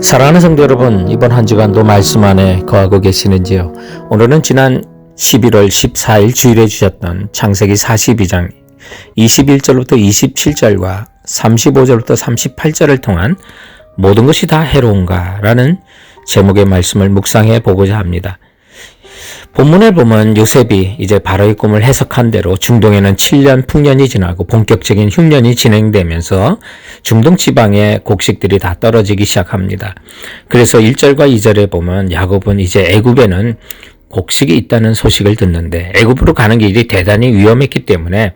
사랑하는 성도 여러분, 이번 한 주간도 말씀 안에 거하고 계시는지요? 오늘은 지난 11월 14일 주일에 주셨던 창세기 42장 21절부터 27절과 35절부터 38절을 통한 모든 것이 다 해로운가 라는 제목의 말씀을 묵상해 보고자 합니다. 본문에 보면 요셉이 이제 바로의 꿈을 해석한 대로 중동에는 7년 풍년이 지나고 본격적인 흉년이 진행되면서 중동 지방의 곡식들이 다 떨어지기 시작합니다. 그래서 1절과 2절에 보면 야곱은 이제 애굽에는 곡식이 있다는 소식을 듣는데 애굽으로 가는 길이 대단히 위험했기 때문에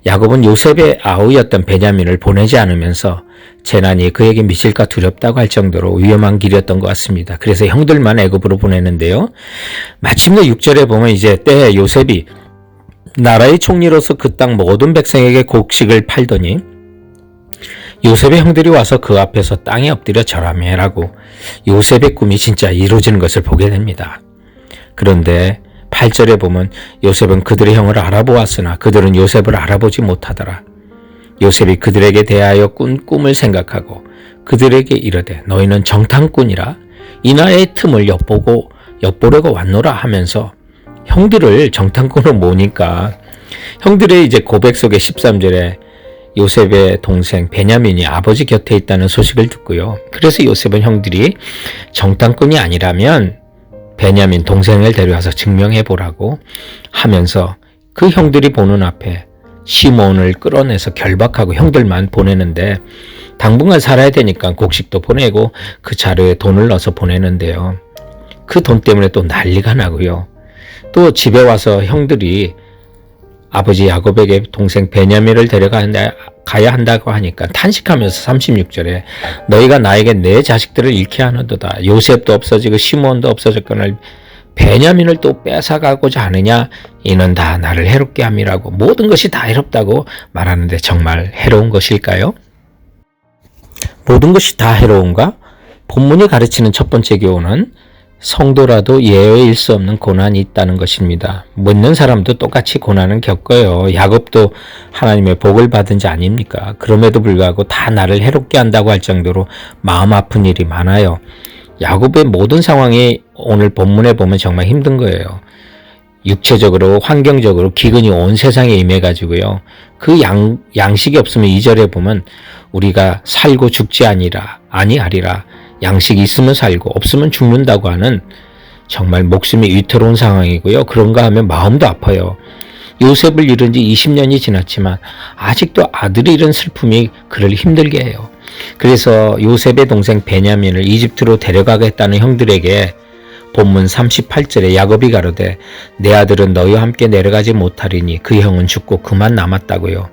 야곱은 요셉의 아우였던 베냐민을 보내지 않으면서 재난이 그에게 미칠까 두렵다고 할 정도로 위험한 길이었던 것 같습니다. 그래서 형들만 애굽으로 보내는데요. 마침내 6절에 보면 이제 때에 요셉이 나라의 총리로서 그 땅 모든 백성에게 곡식을 팔더니 요셉의 형들이 와서 그 앞에서 땅에 엎드려 절하매라고 요셉의 꿈이 진짜 이루어지는 것을 보게 됩니다. 그런데 8절에 보면 요셉은 그들의 형을 알아보았으나 그들은 요셉을 알아보지 못하더라. 요셉이 그들에게 대하여 꾼 꿈을 생각하고 그들에게 이르되 너희는 정탐꾼이라 이 나의 틈을 엿보려고 왔노라 하면서 형들을 정탐꾼으로 모으니까 형들의 이제 고백 속에 13절에 요셉의 동생 베냐민이 아버지 곁에 있다는 소식을 듣고요. 그래서 요셉은 형들이 정탐꾼이 아니라면 베냐민 동생을 데려와서 증명해 보라고 하면서 그 형들이 보는 앞에 시몬을 끌어내서 결박하고 형들만 보내는데 당분간 살아야 되니까 곡식도 보내고 그 자료에 돈을 넣어서 보내는데요. 그 돈 때문에 또 난리가 나고요. 또 집에 와서 형들이 아버지 야곱에게 동생 베냐민을 가야 한다고 하니까 탄식하면서 36절에 너희가 나에게 내 자식들을 잃게 하는도다. 요셉도 없어지고 시몬도 없어졌거늘 베냐민을 또 뺏어가고자 하느냐? 이는 다 나를 해롭게 함이라고 모든 것이 다 해롭다고 말하는데 정말 해로운 것일까요? 모든 것이 다 해로운가? 본문이 가르치는 첫 번째 교훈은 성도라도 예외일 수 없는 고난이 있다는 것입니다. 믿는 사람도 똑같이 고난은 겪어요. 야곱도 하나님의 복을 받은 자 아닙니까? 그럼에도 불구하고 다 나를 해롭게 한다고 할 정도로 마음 아픈 일이 많아요. 야곱의 모든 상황이 오늘 본문에 보면 정말 힘든 거예요. 육체적으로 환경적으로 기근이 온 세상에 임해가지고요. 그 양식이 없으면 2절에 보면 우리가 살고 죽지 아니하리라. 양식이 있으면 살고 없으면 죽는다고 하는 정말 목숨이 위태로운 상황이고요. 그런가 하면 마음도 아파요. 요셉을 잃은 지 20년이 지났지만 아직도 아들을 잃은 슬픔이 그를 힘들게 해요. 그래서 요셉의 동생 베냐민을 이집트로 데려가겠다는 형들에게 본문 38절에 야곱이 가로되 내 아들은 너희와 함께 내려가지 못하리니 그 형은 죽고 그만 남았다고요.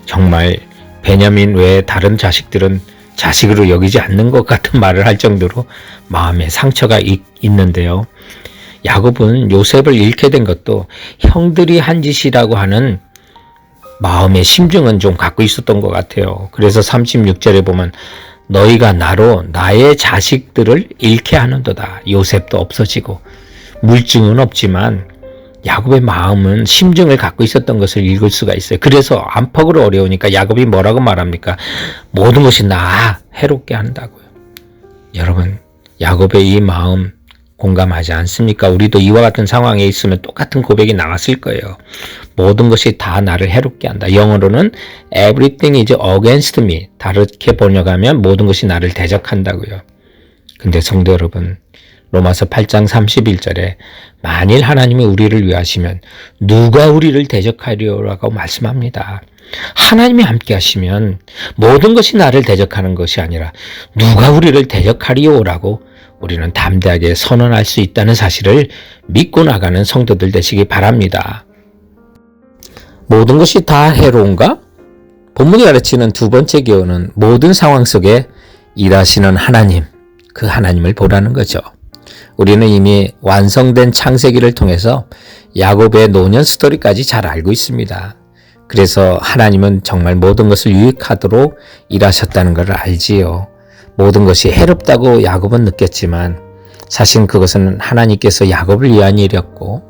정말 베냐민 외에 다른 자식들은 자식으로 여기지 않는 것 같은 말을 할 정도로 마음에 상처가 있는데요. 야곱은 요셉을 잃게 된 것도 형들이 한 짓이라고 하는 마음의 심증은 좀 갖고 있었던 것 같아요. 그래서 36절에 보면 너희가 나로 나의 자식들을 잃게 하는도다. 요셉도 없어지고 물증은 없지만 야곱의 마음은 심증을 갖고 있었던 것을 읽을 수가 있어요. 그래서 안팎으로 어려우니까 야곱이 뭐라고 말합니까? 모든 것이 나 해롭게 한다고요. 여러분, 야곱의 이 마음 공감하지 않습니까? 우리도 이와 같은 상황에 있으면 똑같은 고백이 나왔을 거예요. 모든 것이 다 나를 해롭게 한다. 영어로는 everything is against me. 다르게 번역하면 모든 것이 나를 대적한다고요. 근데 성도 여러분, 로마서 8장 31절에 만일 하나님이 우리를 위하시면 누가 우리를 대적하리오라고 말씀합니다. 하나님이 함께 하시면 모든 것이 나를 대적하는 것이 아니라 누가 우리를 대적하리오라고 우리는 담대하게 선언할 수 있다는 사실을 믿고 나가는 성도들 되시기 바랍니다. 모든 것이 다 해로운가? 본문이 가르치는 두 번째 교훈은 모든 상황 속에 일하시는 하나님, 그 하나님을 보라는 거죠. 우리는 이미 완성된 창세기를 통해서 야곱의 노년 스토리까지 잘 알고 있습니다. 그래서 하나님은 정말 모든 것을 유익하도록 일하셨다는 걸 알지요. 모든 것이 해롭다고 야곱은 느꼈지만 사실 그것은 하나님께서 야곱을 위한 일이었고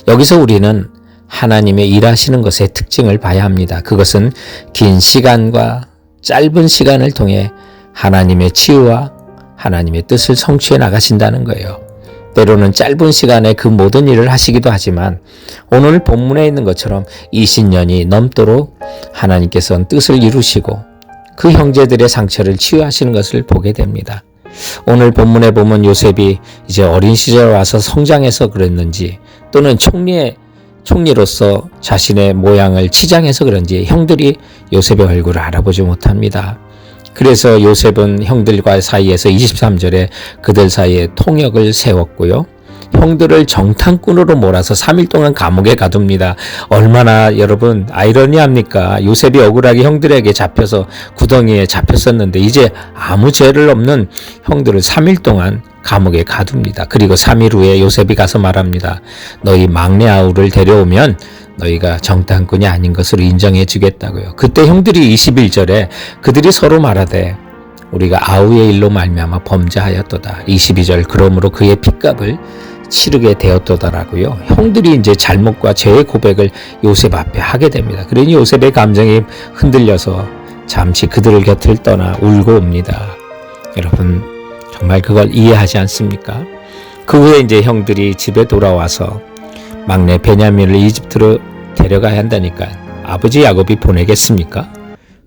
여기서 우리는 하나님의 일하시는 것의 특징을 봐야 합니다. 그것은 긴 시간과 짧은 시간을 통해 하나님의 치유와 하나님의 뜻을 성취해 나가신다는 거예요. 때로는 짧은 시간에 그 모든 일을 하시기도 하지만 오늘 본문에 있는 것처럼 20년이 넘도록 하나님께서는 뜻을 이루시고 그 형제들의 상처를 치유하시는 것을 보게 됩니다. 오늘 본문에 보면 요셉이 이제 어린 시절에 와서 성장해서 그랬는지 또는 총리로서 자신의 모양을 치장해서 그런지 형들이 요셉의 얼굴을 알아보지 못합니다. 그래서 요셉은 형들과 사이에서 23절에 그들 사이에 통역을 세웠고요. 형들을 정탐꾼으로 몰아서 3일 동안 감옥에 가둡니다. 얼마나 여러분 아이러니합니까? 요셉이 억울하게 형들에게 잡혀서 구덩이에 잡혔었는데 이제 아무 죄를 없는 형들을 3일 동안 감옥에 가둡니다. 그리고 3일 후에 요셉이 가서 말합니다. 너희 막내 아우를 데려오면 너희가 정탐꾼이 아닌 것으로 인정해 주겠다고요. 그때 형들이 21절에 그들이 서로 말하되 우리가 아우의 일로 말미암아 범죄하였도다. 22절 그러므로 그의 핏값을 치르게 되었도다라고요. 형들이 이제 잘못과 죄의 고백을 요셉 앞에 하게 됩니다. 그러니 요셉의 감정이 흔들려서 잠시 그들을 곁을 떠나 울고 옵니다. 여러분 정말 그걸 이해하지 않습니까? 그 후에 이제 형들이 집에 돌아와서 막내 베냐민을 이집트로 데려가야 한다니까 아버지 야곱이 보내겠습니까?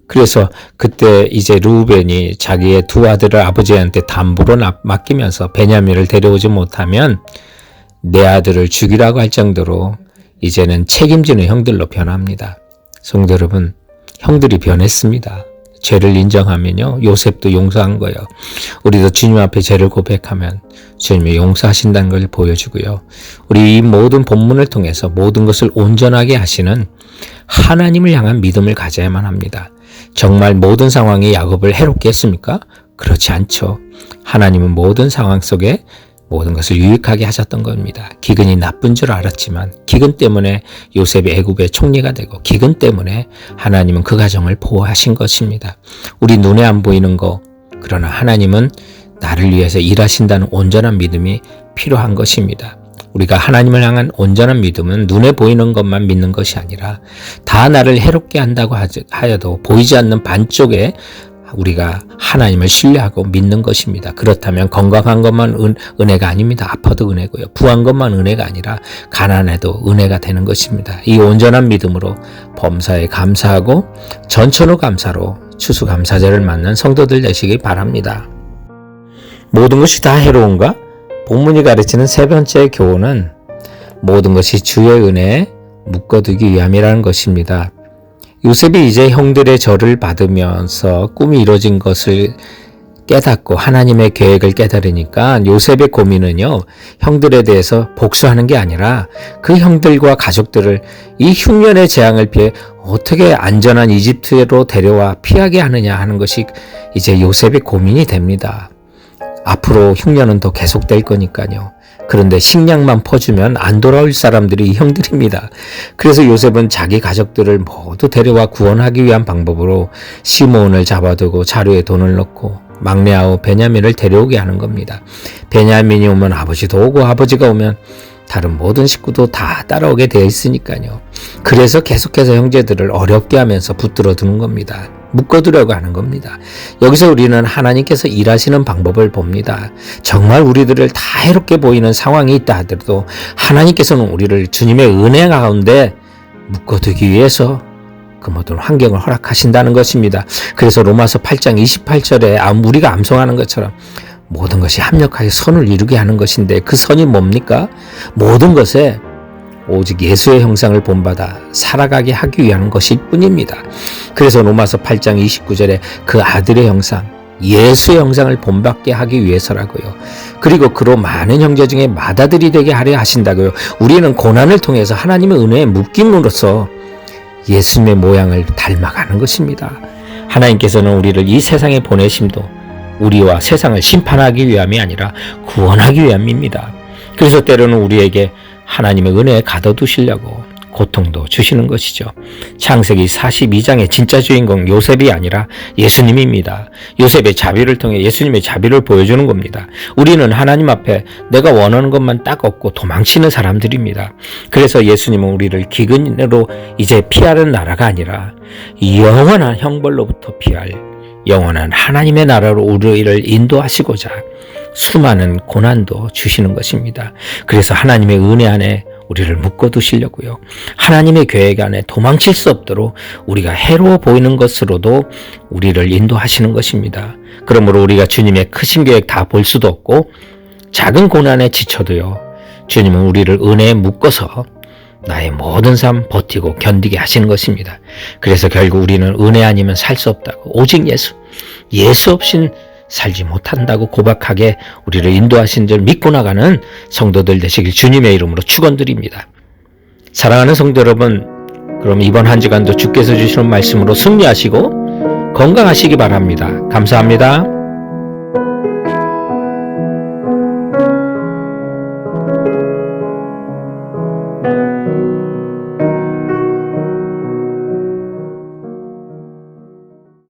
그래서 그때 이제 르우벤이 자기의 두 아들을 아버지한테 담보로 맡기면서 베냐민을 데려오지 못하면 내 아들을 죽이라고 할 정도로 이제는 책임지는 형들로 변합니다. 성도 여러분, 형들이 변했습니다. 죄를 인정하면요, 요셉도 용서한 거예요. 우리도 주님 앞에 죄를 고백하면 주님이 용서하신다는 걸 보여주고요. 우리 이 모든 본문을 통해서 모든 것을 온전하게 하시는 하나님을 향한 믿음을 가져야만 합니다. 정말 모든 상황이 야곱을 해롭게 했습니까? 그렇지 않죠. 하나님은 모든 상황 속에 모든 것을 유익하게 하셨던 겁니다. 기근이 나쁜 줄 알았지만 기근 때문에 요셉이 애굽의 총리가 되고 기근 때문에 하나님은 그 가정을 보호하신 것입니다. 우리 눈에 안 보이는 거, 그러나 하나님은 나를 위해서 일하신다는 온전한 믿음이 필요한 것입니다. 우리가 하나님을 향한 온전한 믿음은 눈에 보이는 것만 믿는 것이 아니라 다 나를 해롭게 한다고 하여도 보이지 않는 반쪽에 우리가 하나님을 신뢰하고 믿는 것입니다. 그렇다면 건강한 것만 은혜가 아닙니다. 아파도 은혜고요. 부한 것만 은혜가 아니라 가난해도 은혜가 되는 것입니다. 이 온전한 믿음으로 범사에 감사하고 전천후 감사로 추수감사절을 맞는 성도들 되시기 바랍니다. 모든 것이 다 해로운가? 본문이 가르치는 세 번째 교훈은 모든 것이 주의 은혜에 묶어두기 위함이라는 것입니다. 요셉이 이제 형들의 절을 받으면서 꿈이 이루어진 것을 깨닫고 하나님의 계획을 깨달으니까 요셉의 고민은요, 형들에 대해서 복수하는 게 아니라 그 형들과 가족들을 이 흉년의 재앙을 피해 어떻게 안전한 이집트로 데려와 피하게 하느냐 하는 것이 이제 요셉의 고민이 됩니다. 앞으로 흉년은 더 계속될 거니까요. 그런데 식량만 퍼주면 안 돌아올 사람들이 이 형들입니다. 그래서 요셉은 자기 가족들을 모두 데려와 구원하기 위한 방법으로 시므온을 잡아두고 자루에 돈을 넣고 막내 아우 베냐민을 데려오게 하는 겁니다. 베냐민이 오면 아버지도 오고 아버지가 오면 다른 모든 식구도 다 따라오게 되어 있으니까요. 그래서 계속해서 형제들을 어렵게 하면서 붙들어 두는 겁니다. 묶어두려고 하는 겁니다. 여기서 우리는 하나님께서 일하시는 방법을 봅니다. 정말 우리들을 다 해롭게 보이는 상황이 있다 하더라도 하나님께서는 우리를 주님의 은혜 가운데 묶어두기 위해서 그 모든 환경을 허락하신다는 것입니다. 그래서 로마서 8장 28절에 우리가 암송하는 것처럼 모든 것이 합력하여 선을 이루게 하는 것인데 그 선이 뭡니까? 모든 것에 오직 예수의 형상을 본받아 살아가게 하기 위한 것일 뿐입니다. 그래서 로마서 8장 29절에 그 아들의 형상, 예수의 형상을 본받게 하기 위해서라고요. 그리고 그로 많은 형제 중에 맏아들이 되게 하려 하신다고요. 우리는 고난을 통해서 하나님의 은혜에 묶임으로써 예수님의 모양을 닮아가는 것입니다. 하나님께서는 우리를 이 세상에 보내심도 우리와 세상을 심판하기 위함이 아니라 구원하기 위함입니다. 그래서 때로는 우리에게 하나님의 은혜에 가둬두시려고 고통도 주시는 것이죠. 창세기 42장의 진짜 주인공 요셉이 아니라 예수님입니다. 요셉의 자비를 통해 예수님의 자비를 보여주는 겁니다. 우리는 하나님 앞에 내가 원하는 것만 딱 얻고 도망치는 사람들입니다. 그래서 예수님은 우리를 기근으로 이제 피하는 나라가 아니라 영원한 형벌로부터 피할 영원한 하나님의 나라로 우리를 인도하시고자 수많은 고난도 주시는 것입니다. 그래서 하나님의 은혜 안에 우리를 묶어두시려고요. 하나님의 계획 안에 도망칠 수 없도록 우리가 해로워 보이는 것으로도 우리를 인도하시는 것입니다. 그러므로 우리가 주님의 크신 계획 다 볼 수도 없고 작은 고난에 지쳐도요. 주님은 우리를 은혜에 묶어서 나의 모든 삶 버티고 견디게 하시는 것입니다. 그래서 결국 우리는 은혜 아니면 살 수 없다고, 오직 예수 없인 살지 못한다고 고박하게 우리를 인도하신 줄 믿고 나가는 성도들 되시길 주님의 이름으로 축원드립니다. 사랑하는 성도 여러분, 그럼 이번 한 주간도 주께서 주시는 말씀으로 승리하시고 건강하시기 바랍니다. 감사합니다.